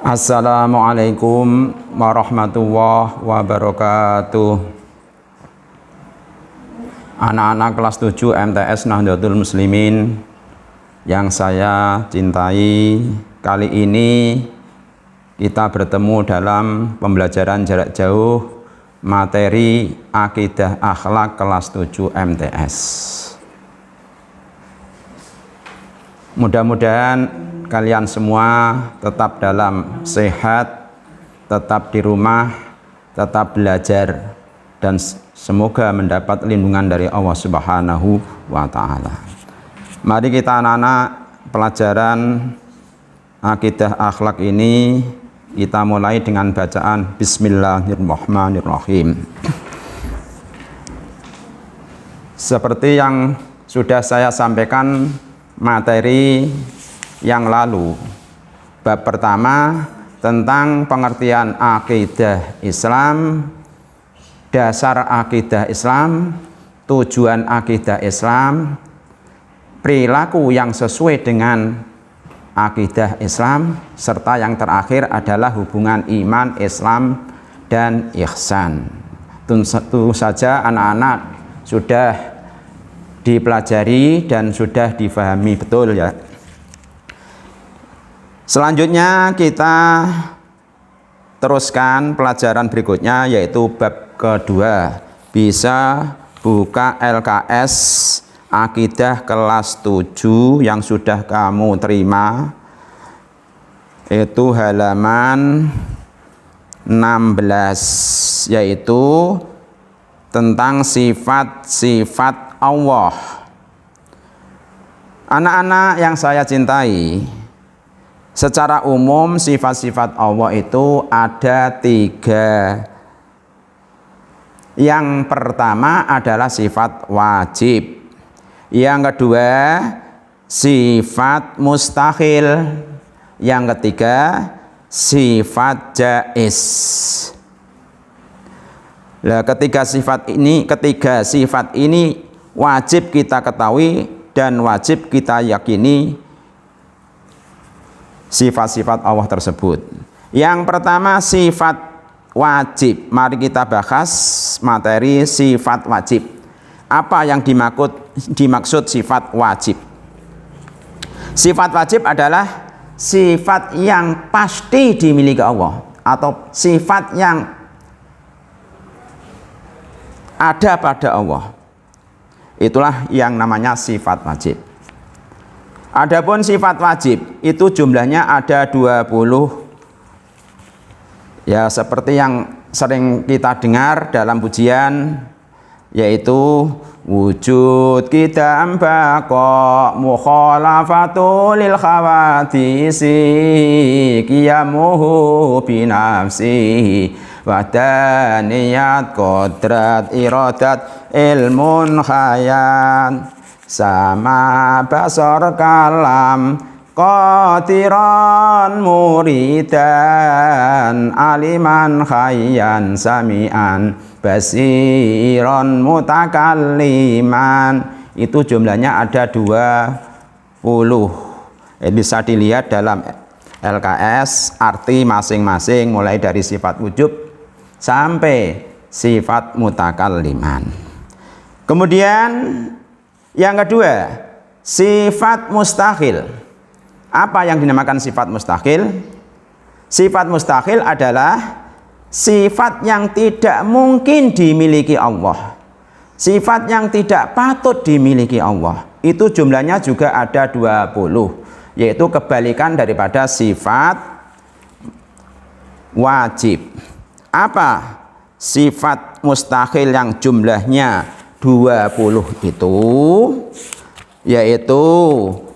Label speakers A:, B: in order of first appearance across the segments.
A: Assalamualaikum warahmatullahi wabarakatuh. Anak-anak kelas 7 MTS Nahdlatul Muslimin yang saya cintai, kali ini kita bertemu dalam pembelajaran jarak jauh materi akidah akhlak kelas 7 MTS. Mudah-mudahan kalian semua tetap dalam sehat, tetap di rumah, tetap belajar, dan semoga mendapat lindungan dari Allah Subhanahu wa Ta'ala. Mari kita anak-anak, pelajaran akidah akhlak ini kita mulai dengan bacaan Bismillahirrahmanirrahim. Seperti yang sudah saya sampaikan materi yang lalu, bab pertama tentang pengertian akidah Islam, dasar akidah Islam, tujuan akidah Islam, perilaku yang sesuai dengan akidah Islam, serta yang terakhir adalah hubungan iman, Islam, dan ihsan. Tentu saja anak-anak sudah dipelajari dan sudah difahami betul ya. Selanjutnya kita teruskan pelajaran berikutnya, yaitu bab kedua. Bisa buka LKS akidah kelas 7 yang sudah kamu terima, itu halaman 16, yaitu tentang sifat-sifat Allah. Anak-anak yang saya cintai, secara umum sifat-sifat Allah itu ada 3. Yang pertama adalah sifat wajib. Yang kedua sifat mustahil. Yang ketiga sifat jaiz. Nah, ketiga sifat ini wajib kita ketahui dan wajib kita yakini sifat-sifat Allah tersebut. Yang pertama sifat wajib. Mari kita bahas materi sifat wajib. Apa yang dimaksud sifat wajib? Sifat wajib adalah sifat yang pasti dimiliki Allah, atau sifat yang ada pada Allah. Itulah yang namanya sifat wajib. Adapun sifat wajib itu jumlahnya ada 20. Ya, seperti yang sering kita dengar dalam pujian, yaitu wujud qidam baqa mukhalafatu lil khawadisi qiyamuhu binafsihi wadaniyat kodrat iradat ilmun khayat sama basar kalam qatiran muridan aliman khayyan sami'an basiron mutakalliman. Itu jumlahnya ada 20. Bisa dilihat dalam LKS arti masing-masing, mulai dari sifat wujub sampai sifat mutakalliman. Kemudian yang kedua, sifat mustahil. Apa yang dinamakan sifat mustahil? Sifat mustahil adalah sifat yang tidak mungkin dimiliki Allah, sifat yang tidak patut dimiliki Allah. Itu jumlahnya juga ada 20, yaitu kebalikan daripada sifat wajib. Apa sifat mustahil yang jumlahnya 20 itu? Yaitu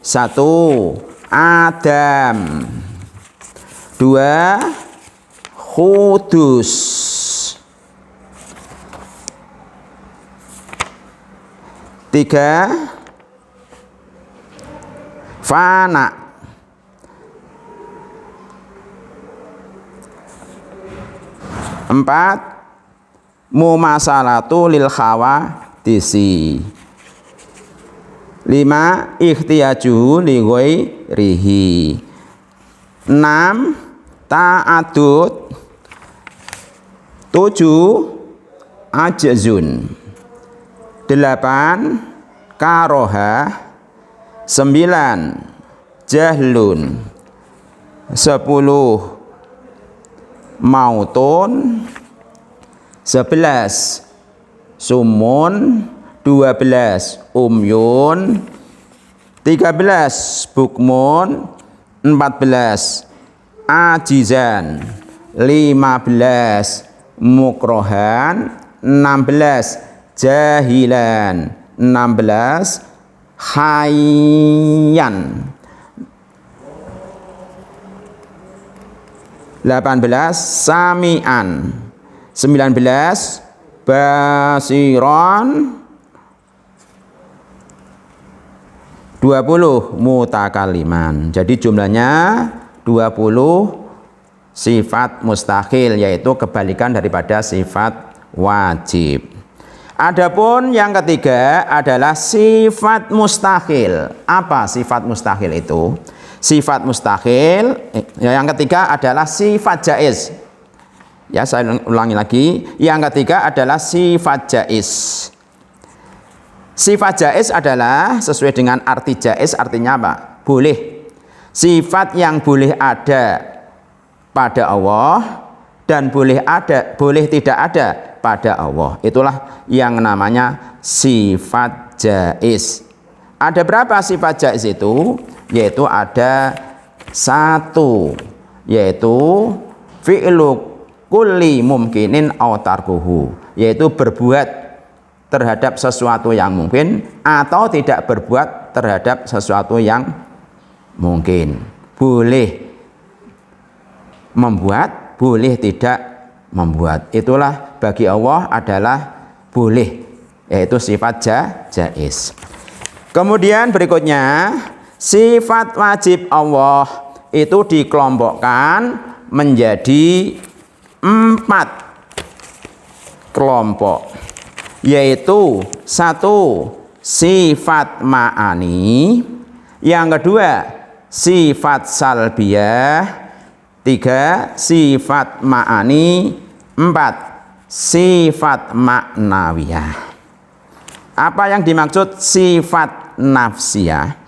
A: 1. Adam, 2. Kudus, 3. Fana, 4. Mumasalatu lil khawadisi, 5. Ikhtiyaju li ghairihi, 6. ta'adud, 7 ajzun, 8 karoha, 9 jahlun, 10 mautun, 11 sumun, 12 umyun, 13 bukmun, 14 ajizan, 15 mukrohan, 16 jahilan, 16 hayyan, 18 sami'an, 19 basiron, 20 mutakaliman. Jadi jumlahnya 20 sifat mustahil, yaitu kebalikan daripada sifat wajib. Adapun yang ketiga adalah sifat mustahil. Apa sifat mustahil itu? Sifat mustahil yang ketiga adalah sifat jaiz. Ya, saya ulangi lagi. Yang ketiga adalah sifat jaiz. Sifat jaiz adalah sesuai dengan arti jaiz, artinya apa? Boleh. Sifat yang boleh ada pada Allah dan boleh tidak ada pada Allah. Itulah yang namanya sifat jaiz. Ada berapa sifat jaiz itu? Yaitu ada 1, yaitu fi'lu kulli mumkinin aw tarkuhu, yaitu berbuat terhadap sesuatu yang mungkin atau tidak berbuat terhadap sesuatu yang mungkin. Boleh membuat, boleh tidak membuat. Itulah bagi Allah adalah boleh, yaitu sifat jaiz. Kemudian berikutnya, sifat wajib Allah itu dikelompokkan menjadi 4 kelompok, yaitu 1 sifat ma'ani, yang kedua sifat salbiyah, 3 sifat ma'ani, 4 sifat maknawiyah. Apa yang dimaksud sifat nafsiyah?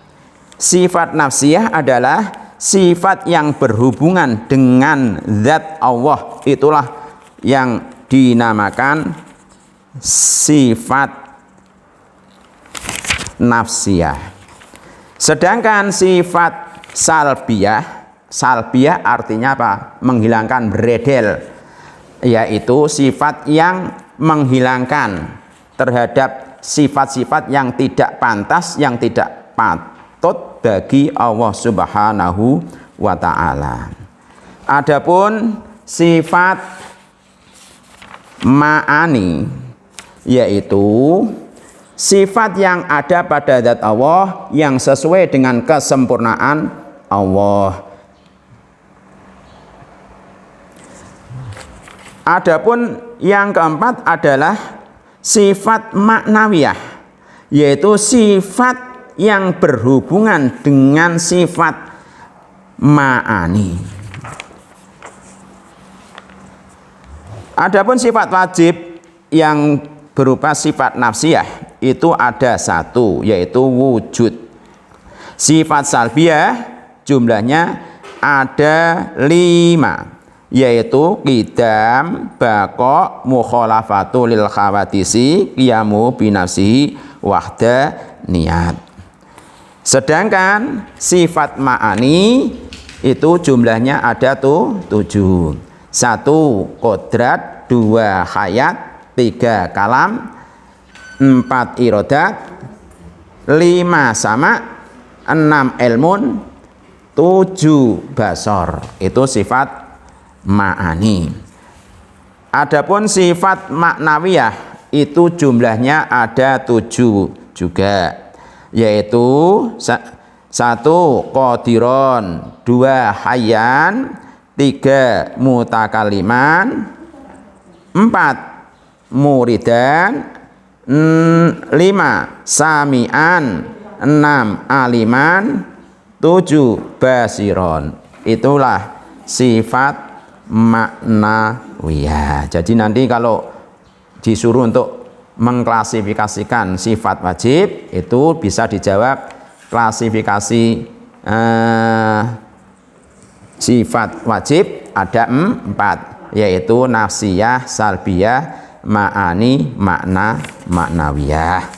A: Sifat nafsiyah adalah sifat yang berhubungan dengan zat Allah. Itulah yang dinamakan sifat nafsiyah. Sedangkan sifat salbiyah artinya apa? Menghilangkan, beredel, yaitu sifat yang menghilangkan terhadap sifat-sifat yang tidak pantas, yang tidak patut bagi Allah Subhanahu wa ta'ala. Adapun sifat ma'ani, yaitu sifat yang ada pada zat Allah yang sesuai dengan kesempurnaan Allah. Adapun yang keempat adalah sifat maknawiyah, yaitu sifat yang berhubungan dengan sifat ma'ani. Adapun sifat wajib yang berupa sifat nafsiyah itu ada 1, yaitu wujud. Sifat salbiyah jumlahnya ada 5, yaitu qidam, baqa, mukhalafatu lil khawadisi, qiyamu binafsihi, wahda, niat. Sedangkan sifat ma'ani itu jumlahnya ada 7. 1 kodrat, 2 hayat, 3 kalam, 4 irodat, 5 sama, 6 ilmun, 7 basor. Itu sifat ma'ani. Adapun sifat maknawiyah itu jumlahnya ada 7 juga, yaitu 1 qadiron, 2 hayyan, 3 mutakaliman, 4 muridan, 5 sami'an, 6 aliman, 7 basiron. Itulah sifat maknawiyah. Jadi nanti kalau disuruh untuk mengklasifikasikan sifat wajib itu bisa dijawab klasifikasi sifat wajib ada 4, yaitu nafsiyah, salbiyah, ma'ani, makna, maknawiyah.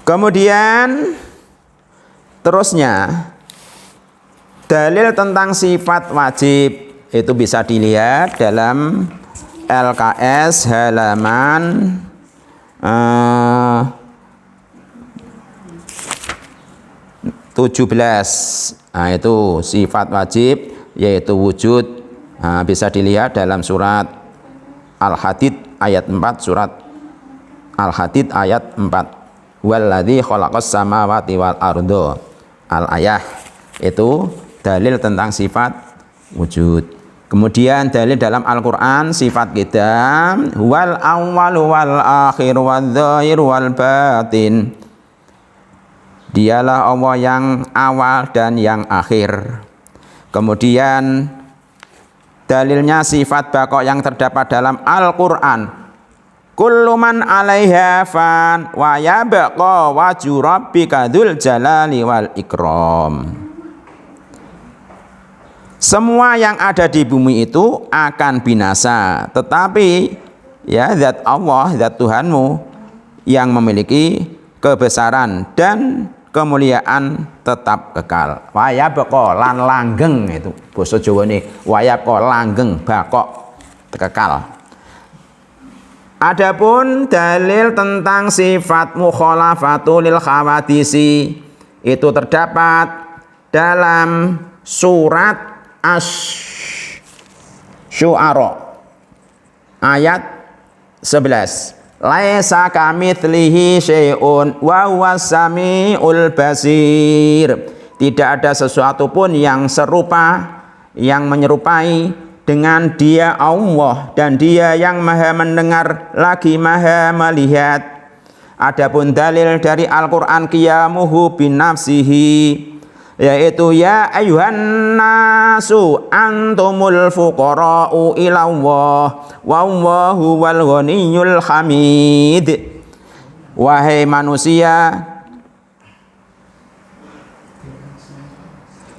A: Kemudian terusnya dalil tentang sifat wajib itu bisa dilihat dalam LKS halaman 17. Nah, itu sifat wajib yaitu wujud. Nah, bisa dilihat dalam surat Al-Hadid ayat 4, surat Al-Hadid ayat 4. Walladzi khalaqas samawati wal ardo. Al-ayah itu dalil tentang sifat wujud. Kemudian dalil dalam Al-Qur'an sifat qidam, wal awwalu wal akhir wal dzahir wal batin. Dialah Allah yang awal dan yang akhir. Kemudian dalilnya sifat baqa yang terdapat dalam Al-Qur'an. Kullu man 'alaiha fan wa yabqa wajhu rabbika dzul jalali wal ikram. Semua yang ada di bumi itu akan binasa, tetapi ya zat Allah, zat Tuhanmu yang memiliki kebesaran dan kemuliaan tetap kekal. Wa yabqa lan langgeng, itu basa Jawane wa yabqa langgeng, baqa kekal. Adapun dalil tentang sifat mukhalafatul lil khawadisi itu terdapat dalam surat Asy-Syu'ara ayat 11. Laisa kamitslihi syai'un wa huwas samiul basir. Tidak ada sesuatu pun yang serupa, yang menyerupai dengan Dia Allah, dan Dia yang maha mendengar lagi maha melihat. Adapun dalil dari Al-Qur'an qiyamuhu bin nafsihi, yaitu ya ayuhan nasu antumul fuqara'u ila Allah wallahu wal ghaniyyul hamid. Wahai manusia,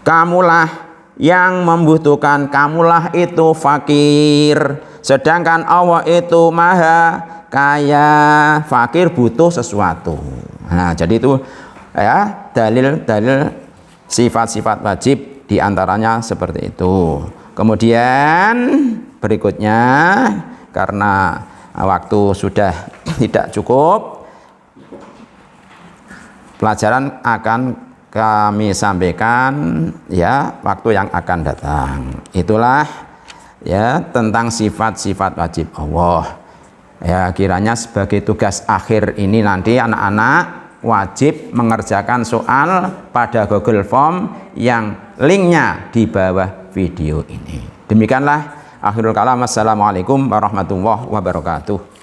A: kamulah yang membutuhkan, kamulah itu fakir, sedangkan Allah itu maha kaya. Fakir butuh sesuatu. Nah, jadi itu ya dalil-dalil sifat-sifat wajib diantaranya seperti itu. Kemudian berikutnya, karena waktu sudah tidak cukup, pelajaran akan kami sampaikan ya waktu yang akan datang. Itulah ya tentang sifat-sifat wajib Allah. Ya, kiranya sebagai tugas akhir ini nanti anak-anak wajib mengerjakan soal pada Google Form yang linknya di bawah video ini. Demikianlah akhirul kalam. Assalamualaikum warahmatullahi wabarakatuh.